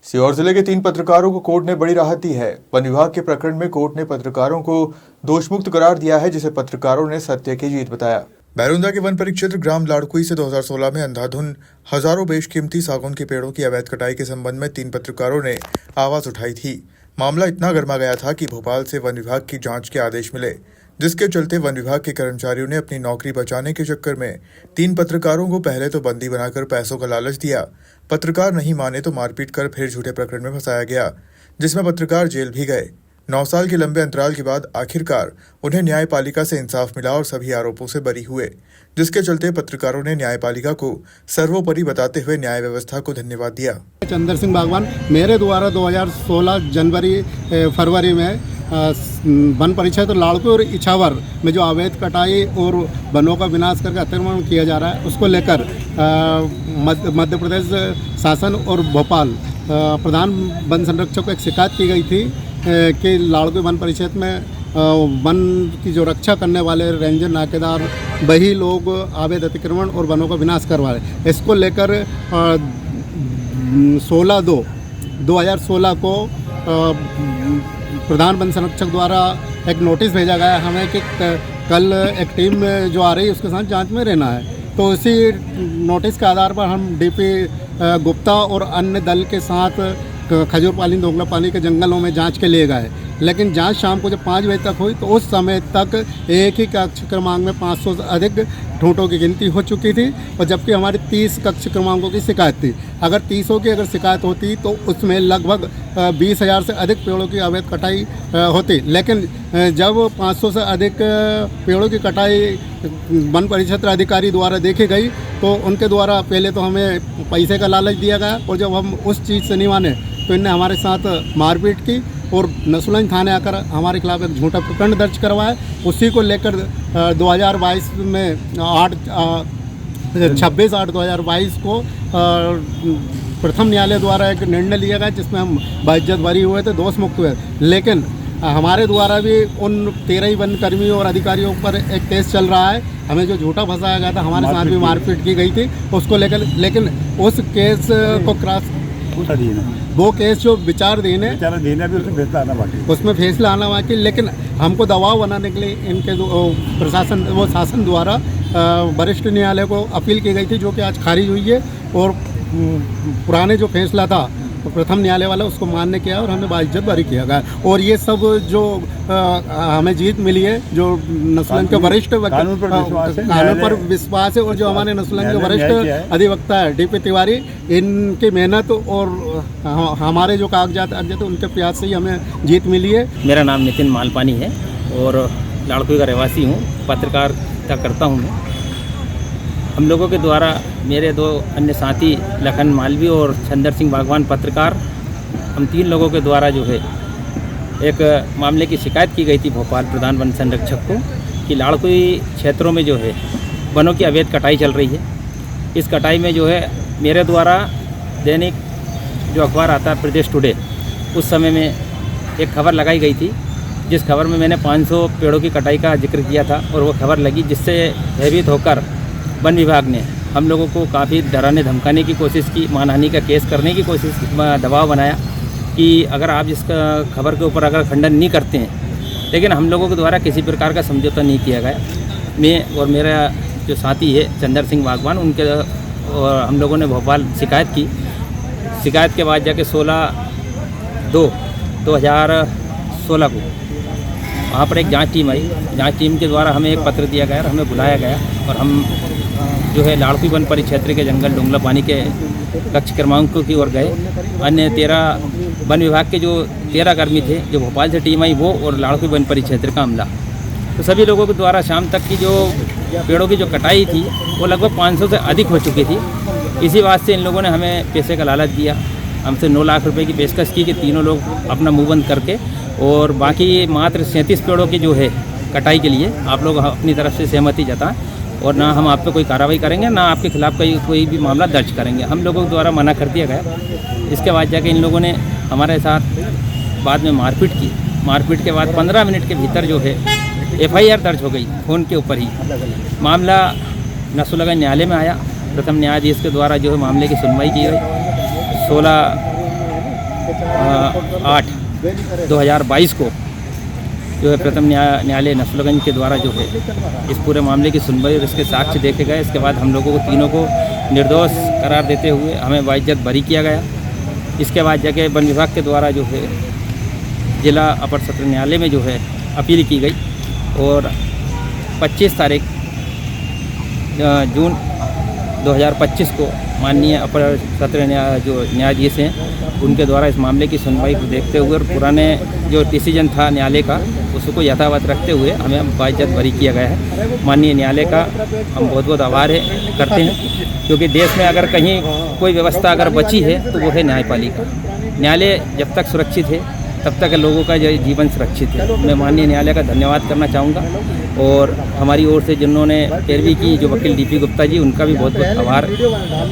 सीहोर जिले के 3 पत्रकारों को कोर्ट ने बड़ी राहत दी है। वन विभाग के प्रकरण में कोर्ट ने पत्रकारों को दोषमुक्त करार दिया है, जिसे पत्रकारों ने सत्य की जीत बताया। बैरुंदा के वन परिक्षेत्र ग्राम लाड़कुई से 2016 में अंधाधुन हजारों बेशकीमती सागौन के पेड़ों की अवैध कटाई के संबंध में 3 पत्रकारों ने आवाज उठाई थी। मामला इतना गर्मा गया था कि भोपाल से वन विभाग की जांच के आदेश मिले, जिसके चलते वन विभाग के कर्मचारियों ने अपनी नौकरी बचाने के चक्कर में 3 पत्रकारों को पहले तो बंदी बनाकर पैसों का लालच दिया। पत्रकार नहीं माने तो मारपीट कर फिर झूठे प्रकरण में फंसाया गया, जिसमें पत्रकार जेल भी गए। 9 साल के लंबे अंतराल के बाद आखिरकार उन्हें न्यायपालिका से इंसाफ मिला और सभी आरोपों से बरी हुए, जिसके चलते पत्रकारों ने न्यायपालिका को सर्वोपरि बताते हुए न्याय व्यवस्था को धन्यवाद दिया। चंदर सिंह बागवान मेरे द्वारा 2016 फरवरी में वन परिक्षेत्र लाड़कुई और इछावर में जो अवैध कटाई और वनों का विनाश करके अतिक्रमण किया जा रहा है, उसको लेकर मध्य प्रदेश शासन और भोपाल प्रधान वन संरक्षक को एक शिकायत की गई थी कि लाड़कुई वन परिक्षेत्र में वन की जो रक्षा करने वाले रेंजर नाकेदार वही लोग अवैध अतिक्रमण और वनों का विनाश करवा रहे। इसको लेकर 16/2/2016 को प्रधान वन संरक्षक द्वारा एक नोटिस भेजा गया हमें कि कल एक टीम जो आ रही है उसके साथ जांच में रहना है। तो इसी नोटिस के आधार पर हम डीपी गुप्ता और अन्य दल के साथ खजूरपाली दोगलापाली के जंगलों में जांच के लिए गए, लेकिन जांच शाम को जब 5 बजे तक हुई तो उस समय तक एक ही कक्ष क्रमांक में 500 से अधिक ठूंठों की गिनती हो चुकी थी, और जबकि हमारी 30 कक्ष क्रमांकों की शिकायत थी। अगर 30 की शिकायत होती तो उसमें लगभग 20,000 से अधिक पेड़ों की अवैध कटाई होती, लेकिन जब 500 से अधिक पेड़ों की कटाई वन परिक्षेत्र अधिकारी द्वारा देखी गई तो उनके द्वारा पहले तो हमें पैसे का लालच दिया गया, और जब हम उस चीज़ से नहीं माने तो इनने हमारे साथ मारपीट की और नसुलंज थाने आकर हमारे खिलाफ एक झूठा प्रकरण दर्ज करवाया। उसी को लेकर 2022 में 26/8/2022 को प्रथम न्यायालय द्वारा एक निर्णय लिया गया, जिसमें हम बाइज्जत बरी हुए थे, दोष मुक्त हुए। लेकिन हमारे द्वारा भी उन 13 वन कर्मियों और अधिकारियों पर एक केस चल रहा है। हमें जो झूठा फंसाया गया था, हमारे साथ भी मारपीट की गई थी उसको लेकर, लेकिन उस केस को वो केस जो विचाराधीन है उसमें फैसला आना बाकी, लेकिन हमको दबाव बनाने के लिए इनके शासन द्वारा वरिष्ठ न्यायालय को अपील की गई थी, जो कि आज खारिज हुई है। और पुराने जो फैसला था प्रथम न्यायालय वाला उसको मान्य किया और हमें बाइज्जत बरी किया गया। और ये सब जो हमें जीत मिली है, जो नस्लन के वरिष्ठ कानून पर विश्वास है, और जो हमारे नस्लन के वरिष्ठ अधिवक्ता है डीपी तिवारी, इनकी मेहनत और हमारे जो कागजात अर्जित है उनके प्रयास से ही हमें जीत मिली है। मेरा नाम नितिन मालपानी है और लाड़कुई का रहवासी हूँ, पत्रकारिता करता हूँ मैं। हम लोगों के द्वारा मेरे 2 अन्य साथी लखन मालवी और चंदर सिंह बागवान पत्रकार, हम 3 लोगों के द्वारा जो है एक मामले की शिकायत की गई थी भोपाल प्रधान वन संरक्षक को कि लाड़कुई क्षेत्रों में जो है वनों की अवैध कटाई चल रही है। इस कटाई में जो है मेरे द्वारा दैनिक जो अखबार आता है प्रदेश टुडे, उस समय में एक खबर लगाई गई थी, जिस खबर में मैंने 500 पेड़ों की कटाई का जिक्र किया था, और वो खबर लगी जिससे भयभीत होकर वन विभाग ने हम लोगों को काफ़ी डराने धमकाने की कोशिश की, मानहानि का केस करने की कोशिश, दबाव बनाया कि अगर आप इस खबर के ऊपर अगर खंडन नहीं करते हैं, लेकिन हम लोगों के द्वारा किसी प्रकार का समझौता नहीं किया गया। मैं और मेरा जो साथी है चंदर सिंह बागवान, उनके और हम लोगों ने भोपाल शिकायत की। शिकायत के बाद जाके 16/2/2016 को वहाँ पर एक जांच टीम आई। जांच टीम के द्वारा हमें एक पत्र दिया गया और हमें बुलाया गया, और हम जो है लाड़कुई वन परिक्षेत्र के जंगल डोंगलापानी के कक्ष क्रमांकों की ओर गए। अन्य 13 वन विभाग के जो 13 कर्मी थे, जो भोपाल से टीम आई, वो और लाड़कुई वन परिक्षेत्र का अमला, तो सभी लोगों के द्वारा शाम तक की जो पेड़ों की जो कटाई थी वो लगभग 500 से अधिक हो चुकी थी। इसी बात से इन लोगों ने हमें पैसे का लालच दिया, हमसे 9 लाख रुपए की पेशकश की कि तीनों लोग अपना मुँह बंद करके, और बाकी मात्र 37 पेड़ों की जो है कटाई के लिए आप लोग अपनी तरफ से सहमति जताएं, और ना हम आप पे कोई कार्रवाई करेंगे, ना आपके खिलाफ कोई भी मामला दर्ज करेंगे। हम लोगों के द्वारा मना कर दिया गया। इसके बाद जाके इन लोगों ने हमारे साथ बाद में मारपीट की। मारपीट के बाद 15 मिनट के भीतर जो है FIR दर्ज हो गई फ़ोन के ऊपर ही। मामला नसुलगंज न्यायालय में आया। प्रथम न्यायाधीश के द्वारा जो है मामले की सुनवाई की गई। 16 8/2022 को जो है प्रथम न्यायालय नसरुल्लागंज के द्वारा जो है इस पूरे मामले की सुनवाई और इसके साक्ष्य देखे गए। इसके बाद हम लोगों को तीनों को निर्दोष करार देते हुए हमें बाइज्जत बरी किया गया। इसके बाद जाके वन विभाग के द्वारा जो है जिला अपर सत्र न्यायालय में जो है अपील की गई और 25 तारीख जून 2025 को माननीय अपर सत्र जो न्यायाधीश हैं उनके द्वारा इस मामले की सुनवाई को देखते हुए और पुराने जो डिसीजन था न्यायालय का उसको यथावत रखते हुए हमें बाइज्जत बरी किया गया है। माननीय न्यायालय का हम बहुत बहुत आभार करते हैं, क्योंकि देश में अगर कहीं कोई व्यवस्था अगर बची है तो वो है न्यायपालिका। न्यायालय जब तक सुरक्षित है तब तक लोगों का जो जीवन सुरक्षित है। मैं माननीय न्यायालय का धन्यवाद करना चाहूँगा और हमारी ओर से जिन्होंने पैरवी की जो वकील डीपी गुप्ता जी उनका भी बहुत बहुत आभार,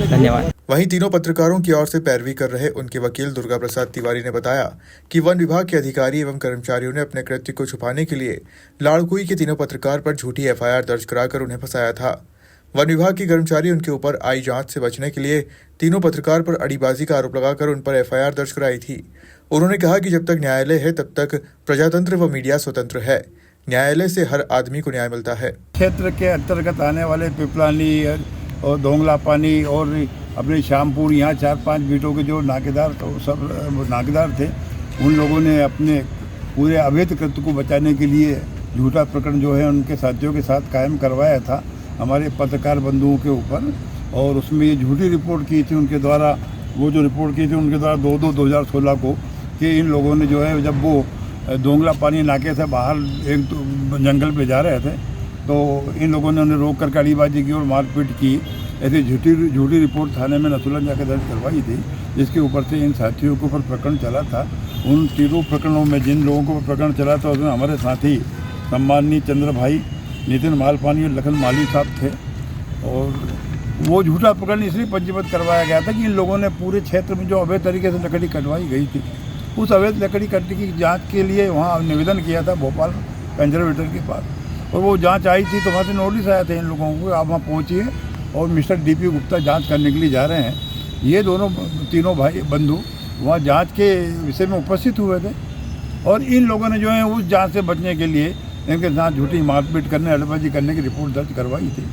धन्यवाद। वहीं तीनों पत्रकारों की ओर से पैरवी कर रहे उनके वकील दुर्गा प्रसाद तिवारी ने बताया कि वन विभाग के अधिकारी एवं कर्मचारियों ने अपने कृत्य को छुपाने के लिए लाड़कुई के तीनों पत्रकार पर झूठी एफआईआर दर्ज कराकर उन्हें फंसाया था। वन विभाग के कर्मचारी उनके ऊपर आई जांच से बचने के लिए तीनों पत्रकार पर अड़ीबाजी का आरोप लगाकर उन पर एफआईआर दर्ज कराई थी। उन्होंने कहा कि जब तक न्यायालय है तब तक प्रजातंत्र व मीडिया स्वतंत्र है। न्यायालय से हर आदमी को न्याय मिलता है। क्षेत्र के अंतर्गत आने वाले पिपलानी और दोंगला पानी और अपने श्यामपुर यहाँ 4-5 बीटों के जो नाकेदार तो सब नाकेदार थे, उन लोगों ने अपने पूरे अवैध कृत्य को बचाने के लिए झूठा प्रकरण जो है उनके साथियों के साथ कायम करवाया था हमारे पत्रकार बंधुओं के ऊपर। और उसमें ये झूठी रिपोर्ट की थी उनके द्वारा, वो जो रिपोर्ट की थी उनके द्वारा 2/2/2016 को कि इन लोगों ने जो है जब वो दोंगला पानी नाके से बाहर एक तो जंगल पे जा रहे थे तो इन लोगों ने उन्हें रोक कर गाड़ीबाजी की और मारपीट की। ऐसी झूठी रिपोर्ट थाने में नसरुल्लागंज जाकर दर्ज करवाई थी, जिसके ऊपर से इन साथियों के ऊपर प्रकरण चला था। उन तीनों प्रकरणों में जिन लोगों को प्रकरण चला था उसमें हमारे साथी सम्माननीय चंद्र भाई, नितिन मालपानी और लखन माली साहब थे। और वो झूठा प्रकरण इसलिए पंजीबद्ध करवाया गया था कि इन लोगों ने पूरे क्षेत्र में जो अवैध तरीके से लकड़ी कटवाई गई थी उस अवैध लकड़ी कटने की जांच के लिए वहाँ निवेदन किया था भोपाल कंजर्वेटर के पास, और वो जांच आई थी तो वहाँ से नोटिस आया था इन लोगों को आप वहाँ पहुँचिए और मिस्टर डीपी गुप्ता जांच करने के लिए जा रहे हैं। ये तीनों भाई बंधु वहाँ जांच के विषय में उपस्थित हुए थे और इन लोगों ने जो है उस जांच से बचने के लिए इनके साथ झूठी मारपीट करने अड़बाजी करने की रिपोर्ट दर्ज करवाई थी।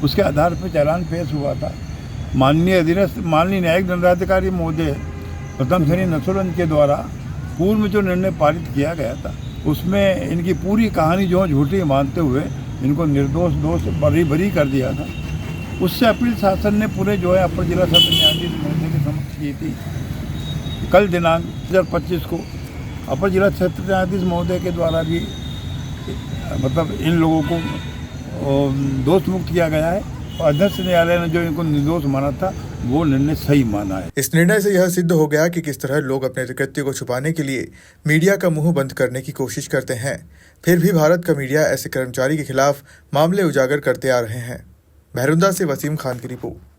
उसके आधार पर चालान पेश हुआ था। माननीय न्यायिक दंडाधिकारी महोदय प्रथम श्रेणी नसरुल्लागंज के द्वारा पूर्व में जो निर्णय पारित किया गया था उसमें इनकी पूरी कहानी जो झूठी मानते हुए इनको निर्दोष बरी कर दिया था। उससे अपील शासन ने पूरे जो है अपर जिला सत्र न्यायाधीश महोदय के समक्ष की थी। कल दिनांक 2025 को अपर जिला सत्र न्यायाधीश महोदय के द्वारा भी मतलब इन लोगों को दोष मुक्त किया गया है और अध्यक्ष न्यायालय ने जो इनको निर्दोष माना था वो निर्णय सही माना है। इस निर्णय से यह सिद्ध हो गया कि किस तरह लोग अपने कृत्य को छुपाने के लिए मीडिया का मुंह बंद करने की कोशिश करते हैं, फिर भी भारत का मीडिया ऐसे कर्मचारी के खिलाफ मामले उजागर करते आ रहे हैं। बहरुंदा से वसीम खान की रिपोर्ट।